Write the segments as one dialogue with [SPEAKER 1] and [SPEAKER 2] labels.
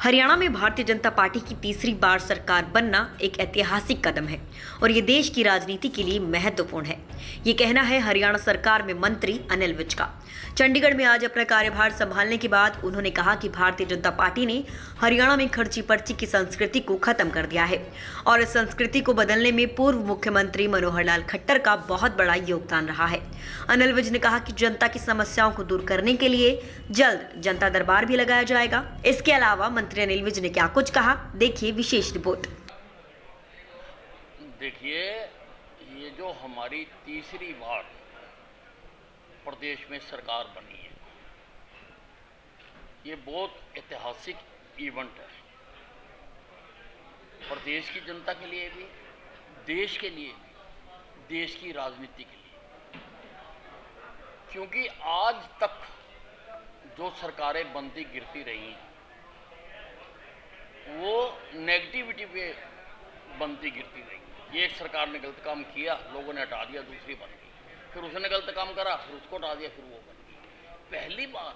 [SPEAKER 1] हरियाणा में भारतीय जनता पार्टी की तीसरी बार सरकार बनना एक ऐतिहासिक कदम है और ये देश की राजनीति के लिए महत्वपूर्ण है। ये कहना है हरियाणा सरकार में मंत्री अनिल विज का। चंडीगढ़ में आज अपना कार्यभार संभालने के बाद उन्होंने कहा कि भारतीय जनता पार्टी ने हरियाणा में खर्ची पर्ची की संस्कृति को खत्म कर दिया है और इस संस्कृति को बदलने में पूर्व मुख्यमंत्री मनोहर लाल खट्टर का बहुत बड़ा योगदान रहा है। अनिल विज ने कहा कि जनता की समस्याओं को दूर करने के लिए जल्द जनता दरबार भी लगाया जाएगा। इसके अलावा मंत्री अनिल विज ने क्या कुछ कहा, देखिए विशेष रिपोर्ट।
[SPEAKER 2] देखिए, ये जो हमारी तीसरी बार प्रदेश में सरकार बनी है, ये बहुत ऐतिहासिक इवेंट है प्रदेश की जनता के लिए भी, देश के लिए भी, देश की राजनीति के लिए। क्योंकि आज तक जो सरकारें बनती गिरती रही हैं वो नेगेटिविटी पे बनती गिरती रही। ये एक सरकार ने गलत काम किया, लोगों ने हटा दिया, दूसरी बन गई, फिर उसने गलत काम करा, फिर उसको हटा दिया, फिर वो बन गई। पहली बार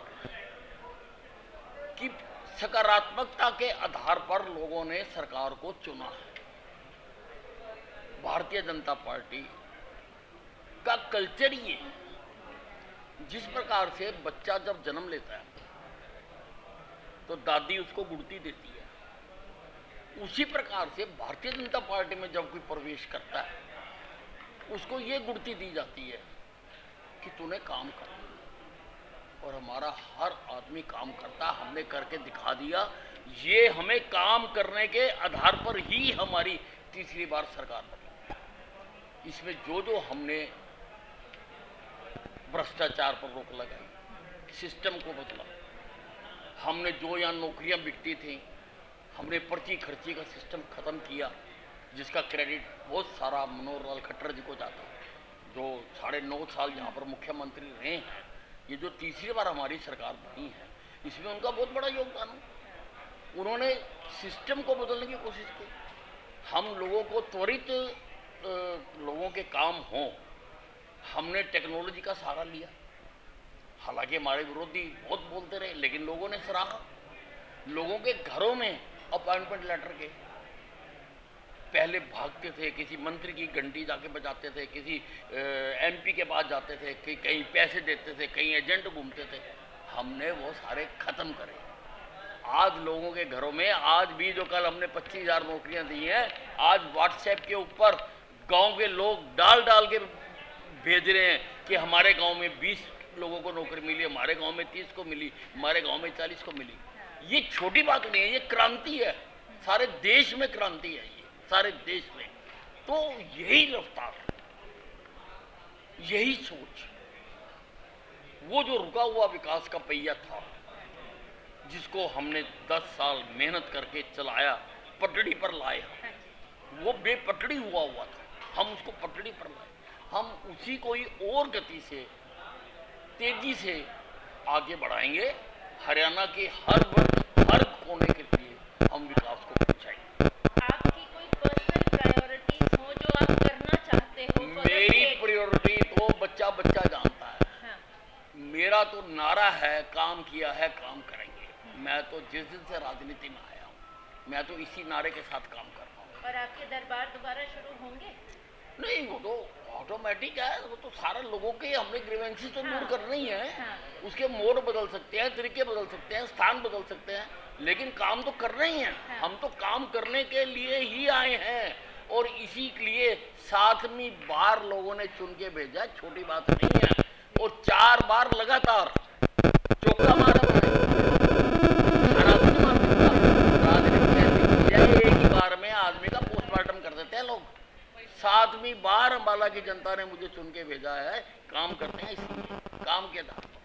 [SPEAKER 2] कि सकारात्मकता के आधार पर लोगों ने सरकार को चुना है। भारतीय जनता पार्टी का कल्चर ये है, जिस प्रकार से बच्चा जब जन्म लेता है तो दादी उसको गुड़ती देती है, उसी प्रकार से भारतीय जनता पार्टी में जब कोई प्रवेश करता है उसको ये गुड़ती दी जाती है कि तूने काम कर। और हमारा हर आदमी काम करता, हमने करके दिखा दिया। ये हमें काम करने के आधार पर ही हमारी तीसरी बार सरकार बनी। इसमें जो जो हमने भ्रष्टाचार पर रोक लगाई, सिस्टम को बदला, हमने जो यहाँ नौकरियां बिकती थी, हमने पर्ची खर्ची का सिस्टम खत्म किया, जिसका क्रेडिट बहुत सारा मनोहर लाल खट्टर जी को जाता है, जो 9.5 साल यहाँ पर मुख्यमंत्री रहे हैं। ये जो तीसरी बार हमारी सरकार बनी है, इसमें उनका बहुत बड़ा योगदान है। उन्होंने सिस्टम को बदलने की कोशिश की। हम लोगों को त्वरित लोगों के काम हों, हमने टेक्नोलॉजी का सहारा लिया। हालांकि हमारे विरोधी बहुत बोलते रहे, लेकिन लोगों ने सराहा। लोगों के घरों में अपॉइंटमेंट लेटर के पहले भागते थे, किसी मंत्री की घंटी जाके बजाते थे, किसी एमपी के पास जाते थे, कि कहीं पैसे देते थे, कहीं एजेंट घूमते थे। हमने वो सारे खत्म करे। आज लोगों के घरों में, आज भी जो कल हमने 25,000 नौकरियां दी हैं, आज व्हाट्सएप के ऊपर गांव के लोग डाल डाल के भेज रहे हैं कि हमारे गांव में 20 लोगों को नौकरी मिली, हमारे गांव में 30 को मिली, हमारे गांव में 40 को मिली। ये छोटी बात नहीं है, ये क्रांति है। सारे देश में क्रांति है, ये सारे देश में। तो यही रफ्तार, यही सोच, वो जो रुका हुआ विकास का पहिया था, जिसको हमने 10 साल मेहनत करके चलाया, पटड़ी पर लाया, वो बेपटड़ी हुआ था, हम उसको पटड़ी पर लाए। हम उसी को ही और गति से, तेजी से आगे बढ़ाएंगे। हरियाणा के हर कोने के लिए हम विकास को पहुंचाएंगे।
[SPEAKER 3] आपकी कोई पर्सनल प्रायोरिटीज हो जो आप करना चाहते हो?
[SPEAKER 2] मेरी प्रायोरिटी तो बच्चा जानता है।
[SPEAKER 3] हाँ।
[SPEAKER 2] मेरा तो नारा है, काम किया है काम करेंगे। मैं तो जिस दिन से राजनीति में आया हूँ, मैं तो इसी नारे के साथ काम कर रहा हूँ।
[SPEAKER 3] और आपके दरबार दोबारा शुरू होंगे?
[SPEAKER 2] नहीं, वो तो ऑटोमेटिक है। वो तो सारे लोगों के हमने ग्रीवेंसेस तो दूर करना ही है।
[SPEAKER 3] हाँ।
[SPEAKER 2] उसके मोड बदल सकते हैं, तरीके बदल सकते हैं, स्थान बदल सकते हैं, लेकिन काम तो करना ही है।
[SPEAKER 3] हाँ।
[SPEAKER 2] हम तो काम करने के लिए ही आए हैं और इसी के लिए 7वीं बार लोगों ने चुन के भेजा। छोटी बात नहीं है। और 4 बार लगातार चौका मारा एक ही बार में आदमी का पोस्टमार्टम कर देते हैं लोग। 7वीं बार अम्बाला की जनता ने मुझे चुन के भेजा है। काम करते हैं, इसलिए काम के आधार पर।